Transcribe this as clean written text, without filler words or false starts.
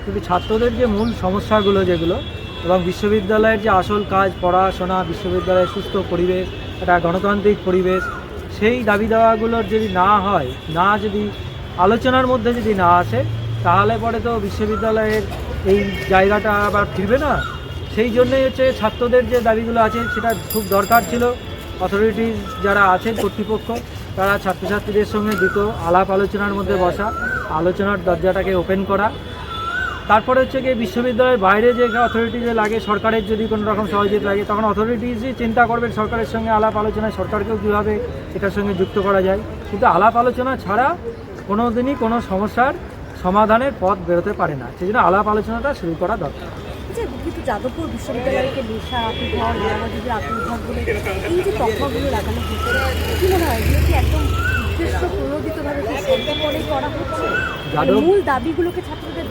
কিন্তু ছাত্রদের যে মূল সমস্যাগুলো যেগুলো এবং বিশ্ববিদ্যালয়ের যে আসল কাজ পড়াশোনা, বিশ্ববিদ্যালয়ের সুস্থ পরিবেশ, একটা গণতান্ত্রিক পরিবেশ, সেই দাবি দাওয়াগুলোর যদি না হয়, যদি আলোচনার মধ্যে যদি না আসে, তাহলে পরে তো বিশ্ববিদ্যালয়ের এই জায়গাটা আবার ফিরবে না। সেই জন্যই হচ্ছে ছাত্রদের যে দাবিগুলো আছে সেটা খুব দরকার ছিল অথরিটিস যারা আছেন কর্তৃপক্ষ তারা ছাত্রছাত্রীদের সঙ্গে দ্রুত আলাপ আলোচনার মধ্যে বসা, আলোচনার দরজাটাকে ওপেন করা। তারপরে হচ্ছে গিয়ে বিশ্ববিদ্যালয়ের বাইরে যে অথরিটিজে লাগে, সরকারের যদি কোনো রকম সহযোগিতা লাগে, তখন অথরিটিজই চিন্তা করবেন সরকারের সঙ্গে আলাপ আলোচনায় সরকারকেও কীভাবে এটার সঙ্গে যুক্ত করা যায়। কিন্তু আলাপ আলোচনা ছাড়া কোনো দিনই কোনো সমস্যার সমাধানের পথ বেরোতে পারে না। সেই জন্য আলাপ আলোচনাটা শুরু করা দরকার। কিন্তু যাদবপুর বিশ্ববিদ্যালয়কে নেশা, আত্মঘর, মায়াবাদীদের আত্মঘরগুলো, এই যে তথ্যগুলো লাগানো হচ্ছে, কি মনে হয় এগুলো কি একদম উদ্দেশ্য প্রণোদিতভাবে কি সন্দেহ করেই করা হচ্ছে? মূল দাবিগুলোকে ছাত্রদের